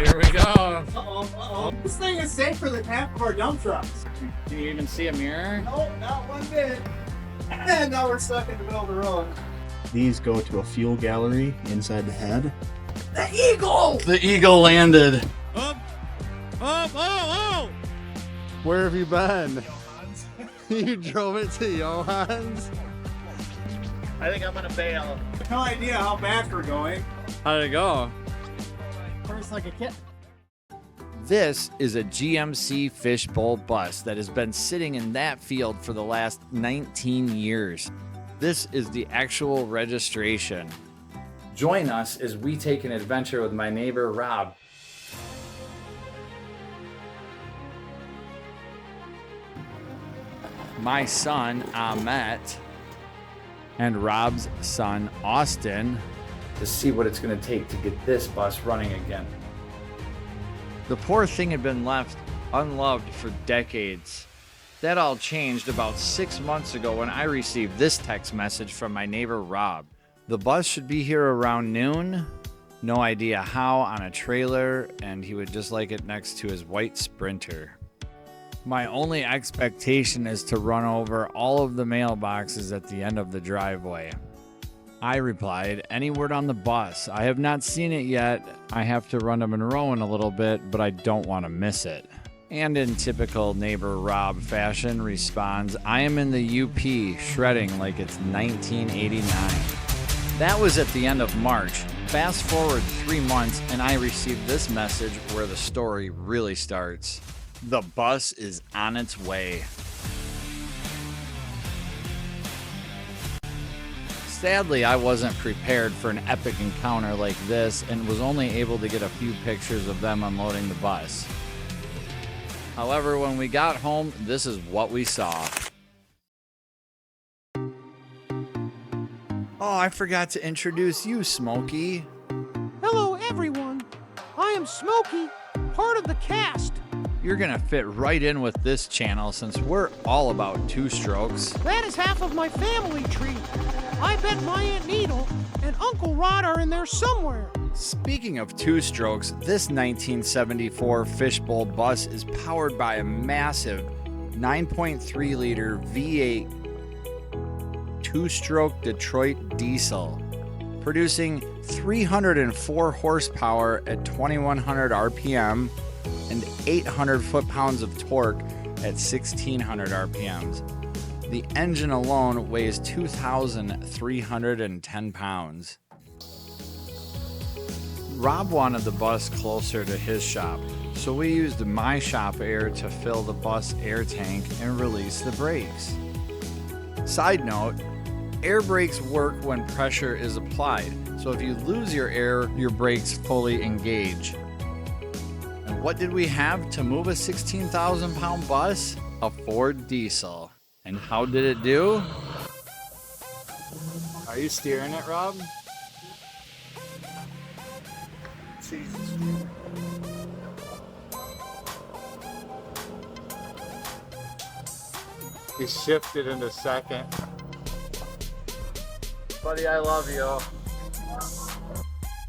Here we go. Uh-oh. This thing is safer than half of our dump trucks. Do you even see a mirror? No, not one bit. And now we're stuck in the middle of the road. These go to a fuel gallery inside the head. The eagle! The eagle landed. Oh! Where have you been? You drove it to Johann's? I think I'm gonna bail. No idea how fast we're going. How did it go? First like a kid. This is a GMC Fishbowl bus that has been sitting in that field for the last 19 years. This is the actual registration. Join us as we take an adventure with my neighbor Rob. My son Ahmet and Rob's son Austin to see what it's going to take to get this bus running again. The poor thing had been left unloved for decades. That all changed about 6 months ago when I received this text message from my neighbor Rob. The bus should be here around noon. No idea how, on a trailer, and he would just like it next to his white Sprinter. My only expectation is to run over all of the mailboxes at the end of the driveway. I replied, "Any word on the bus? I have not seen it yet. I have to run to Monroe in a little bit, but I don't want to miss it." And in typical neighbor Rob fashion responds, "I am in the UP shredding like it's 1989. That was at the end of March. Fast forward 3 months and I received this message where the story really starts. The bus is on its way. Sadly, I wasn't prepared for an epic encounter like this and was only able to get a few pictures of them unloading the bus. However, when we got home, this is what we saw. Oh, I forgot to introduce you, Smokey. Hello, everyone. I am Smokey, part of the cast. You're gonna fit right in with this channel since we're all about two-strokes. That is half of my family tree. I bet my Aunt Needle and Uncle Rod are in there somewhere. Speaking of two-strokes, this 1974 Fishbowl bus is powered by a massive 9.3-liter V8 two-stroke Detroit diesel, producing 304 horsepower at 2100 RPM and 800 foot-pounds of torque at 1600 RPMs. The engine alone weighs 2,310 pounds. Rob wanted the bus closer to his shop, so we used my shop air to fill the bus air tank and release the brakes. Side note, air brakes work when pressure is applied, so if you lose your air, your brakes fully engage. And what did we have to move a 16,000-pound bus? A Ford diesel. And how did it do? Are you steering it, Rob? He shifted in a second. Buddy, I love you.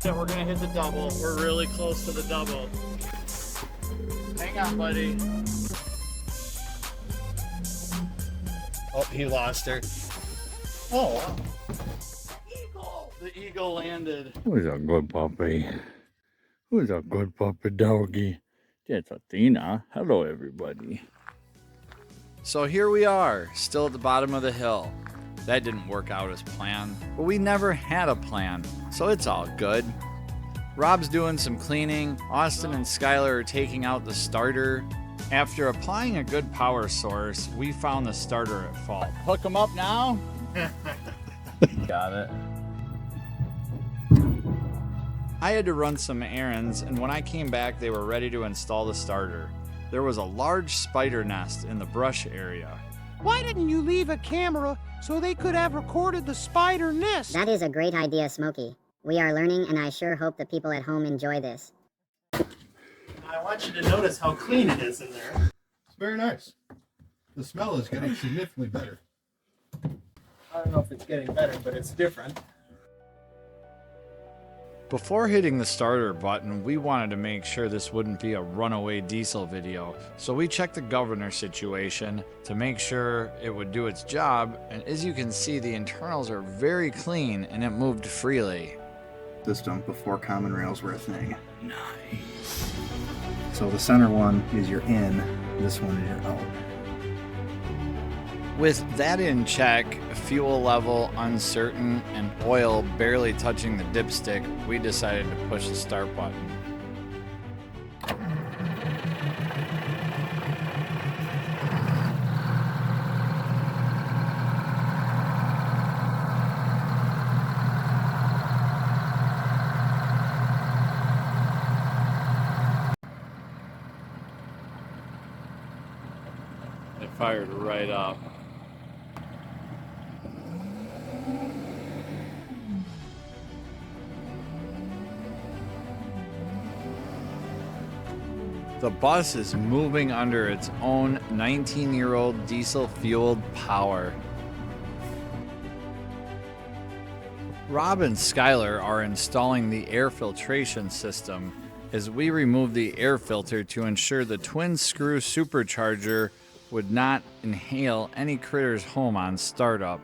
Yeah, we're gonna hit the double. We're really close to the double. Hang on, buddy. Oh, he lost her. Oh. Eagle! The eagle landed. Who's a good puppy? Who's a good puppy doggy? That's Athena. Hello, everybody. So here we are, still at the bottom of the hill. That didn't work out as planned, but we never had a plan, so it's all good. Rob's doing some cleaning, Austin and Skylar are taking out the starter. After applying a good power source, we found the starter at fault. Hook them up now? Got it. I had to run some errands, and when I came back, they were ready to install the starter. There was a large spider nest in the brush area. Why didn't you leave a camera so they could have recorded the spider nest? That is a great idea, Smokey. We are learning, and I sure hope the people at home enjoy this. I want you to notice how clean it is in there. It's very nice. The smell is getting significantly better. I don't know if it's getting better, but it's different. Before hitting the starter button, we wanted to make sure this wouldn't be a runaway diesel video, so we checked the governor situation to make sure it would do its job, and as you can see, the internals are very clean and it moved freely. System before common rails were a thing. Nice. So the center one is your in, this one is your out. With that in check, fuel level uncertain, and oil barely touching the dipstick, we decided to push the start button. It fired right up. The bus is moving under its own 19-year-old diesel-fueled power. Rob and Skylar are installing the air filtration system as we remove the air filter to ensure the twin-screw supercharger would not inhale any critters home on startup.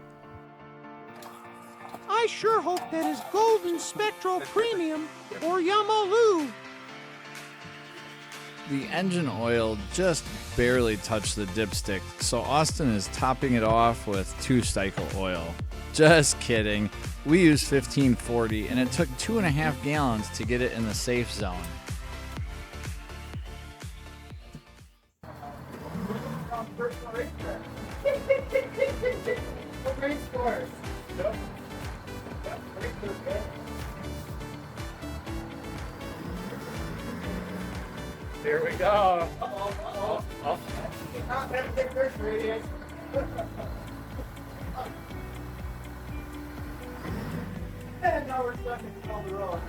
I sure hope that is Golden Spectral Premium or Yamalu. The engine oil just barely touched the dipstick, so Austin is topping it off with 2-cycle oil. Just kidding. We used 1540 and it took 2.5 gallons to get it in the safe zone. Here we go. And now we're stuck in the road.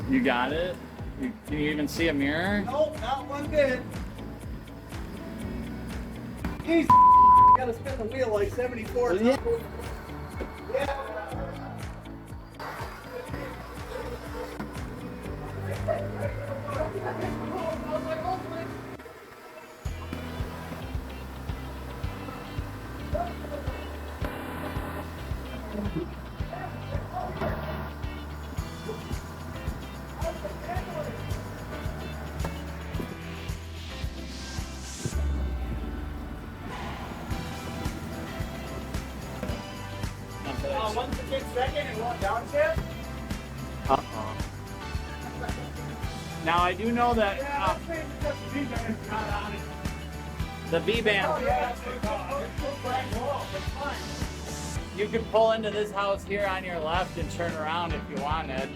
You got it? Can you even see a mirror? Nope, not one bit. He's gotta spin the wheel like 74 times. Yeah. Once it gets second, it won't downshift. Now I do know that the V-band. Oh, yeah. You can pull into this house here on your left and turn around if you wanted.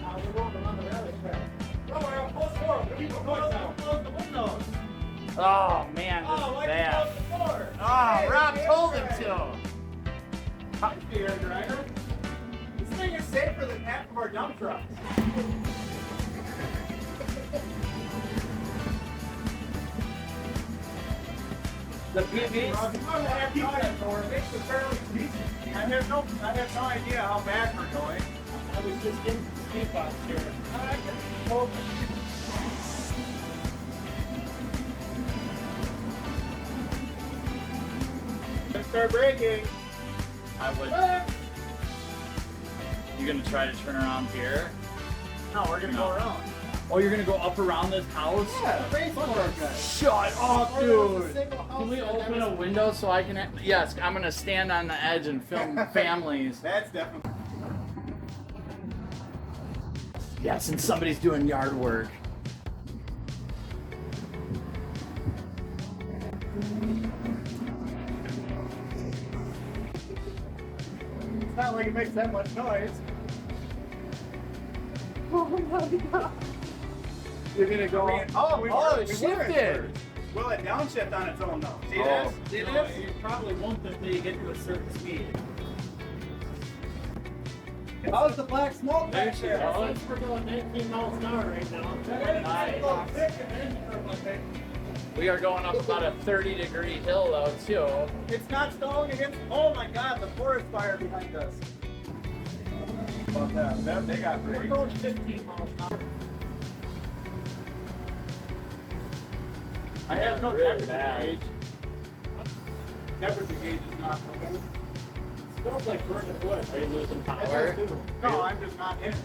Oh man, this is bad. Oh, Rob told him to. This thing is safer than half of our dump trucks. The PV. I have no idea how bad we're going. I was just getting the speed bumps here. Let's start braking. I would. You gonna try to turn around here? No, we're gonna go around. Oh, you're gonna go up around this house? Yeah, race car guy. Shut up, dude. Can we open a window so I can? Yes, I'm gonna stand on the edge and film families. That's definitely. Yes, and somebody's doing yard work. It's not like it makes that much noise. Oh my God. You're gonna go. It shifted. Will it downshift on its own though? See Oh. this? See No, this? you probably won't until you get to a certain speed. How's the black smoke There back she there? goes. We're going 19 miles an hour right now. Nice. We are going up about a 30-degree hill though too. It's not snowing against. Oh my God, the forest fire behind us. About that. They got brakes. We're going 15 miles an hour. I have no temperature gauge. Temperature gauge is not okay. It smells like burning wood. Are you losing power? No, I'm just not in it.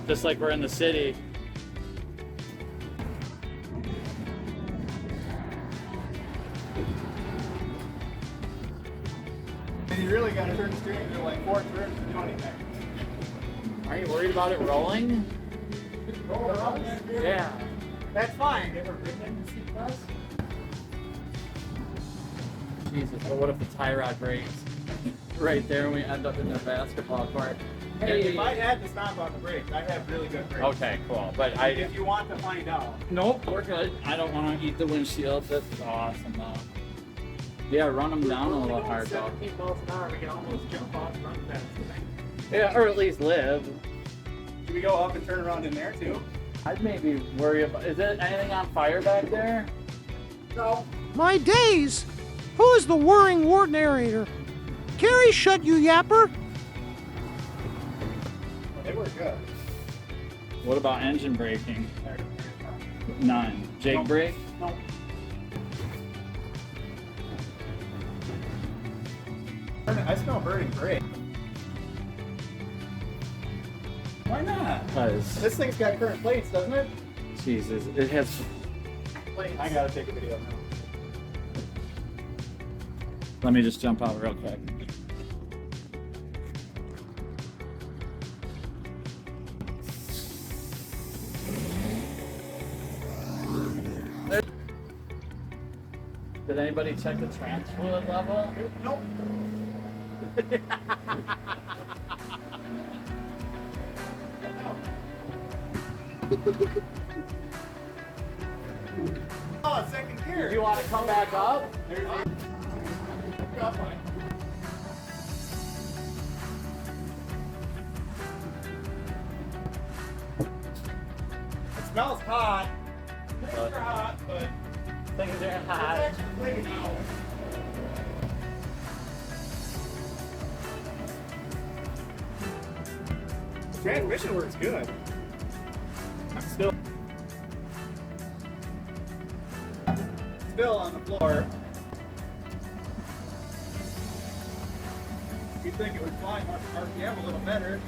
Just like we're in the city. And you really got to turn the steering wheel like 4 turns to do anything. Are you worried about it rolling? Yeah. That's fine. Jesus, but what if the tie rod breaks right there and we end up in the basketball court? Hey, if I had to stop on the brakes, I have really good brakes. Okay, cool. But If you want to find out. nope, we're good. I don't want to eat the windshield. This is awesome though. Yeah, run them down a little hard though. 17 miles an hour, we can almost jump off and run fast. Yeah, or at least live. Should we go up and turn around in there too? I'd maybe worry about. Is there anything on fire back there? No. My days! Who is the whirring wart narrator? Carrie, shut you yapper! They were good. What about engine braking? None. Jake brake? No. I smell burning brake. Why not? Because This thing's got current plates, doesn't it? Jesus, it has. I gotta take a video now. Let me just jump out real quick. Did anybody check the trans fluid level? Nope. Oh, second gear. Do you want to come back up? There's It smells hot. Things are hot, but Things are it's hot. actually clean now. Transmission works good. I'm still on the floor. You'd think it would fly much RPM a little better.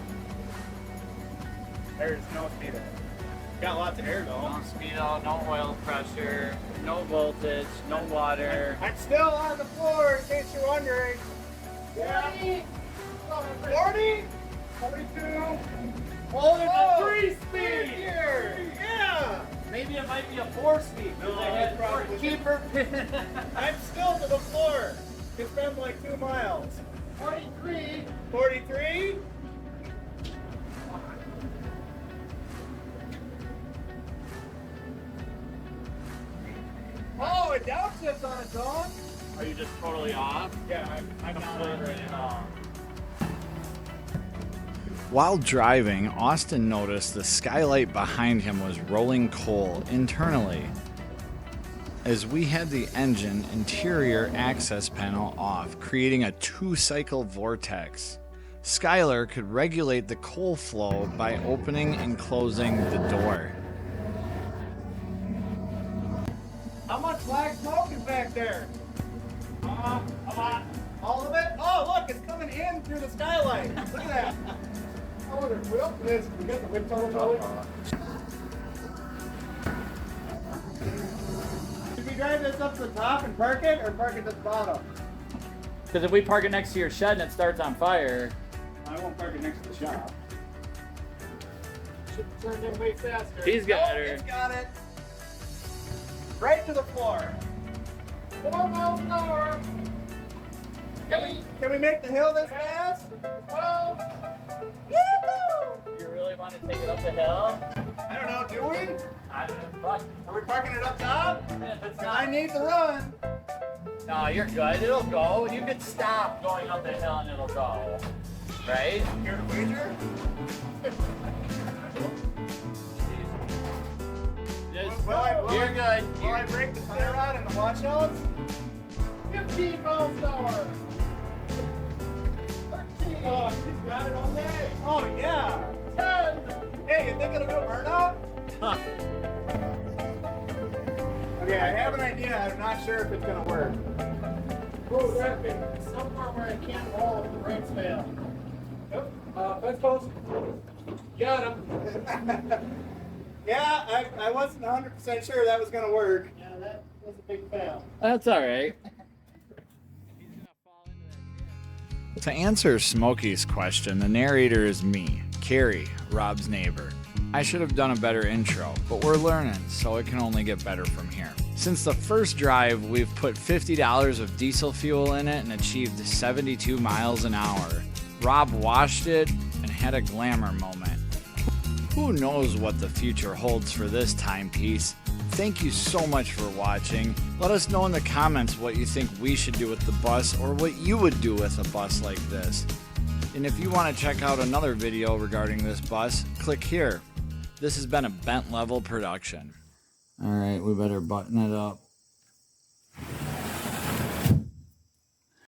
There's no speed. Got lots of air though. No speedo, no oil pressure, no voltage, no water. I'm still on the floor, in case you're wondering. 40? 42? Oh, there's Oh, a 3-speed! Here! Yeah! Maybe it might be a 4-speed. No, I had it's probably- keeper pin. I'm still to the floor. It's been like 2 miles. 43. 43? Oh, it downshifts on its own? Are you just totally off? Yeah, I'm not on right now. While driving, Austin noticed the skylight behind him was rolling coal internally. As we had the engine interior access panel off, creating a 2-cycle vortex. Skylar could regulate the coal flow by opening and closing the door. How much black smoke is back there? A lot. All of it? Oh, look, it's coming in through the skylight. Look at that. I wonder if we open this, we got the wind tunnel going. Should we drive this up to the top and park it, or park it at the bottom? Because if we park it next to your shed and it starts on fire. I won't park it next to the shop. Should turn in way faster. He's got her. It's got it. Right to the floor. 4 miles an hour. Can we make the hill this fast? 12. Woo! You really want to take it up the hill? I don't know, do we? Are we parking it up top? It's I need to run. No, you're good. It'll go. You could stop going up the hill and it'll go. Right? Here to wager? You're good. Will I break the clear rod and the washouts? 15 miles an hour. 13. Oh, he's got it on there. Oh, yeah. 10. Hey, you think it'll go burn out? Huh. Okay, I have an idea. I'm not sure if it's going to work. Oh, that'd be somewhere where I can't roll if the brakes fail. Yep. Fence post. Got him. Yeah, I wasn't 100% sure that was going to work. Yeah, that was a big fail. That's all right. To answer Smokey's question, the narrator is me, Carrie, Rob's neighbor. I should have done a better intro, but we're learning, so it can only get better from here. Since the first drive, we've put $50 of diesel fuel in it and achieved 72 miles an hour. Rob washed it and had a glamour moment. Who knows what the future holds for this timepiece? Thank you so much for watching. Let us know in the comments what you think we should do with the bus or what you would do with a bus like this. And if you want to check out another video regarding this bus, click here. This has been a Bent Level production. All right, we better button it up.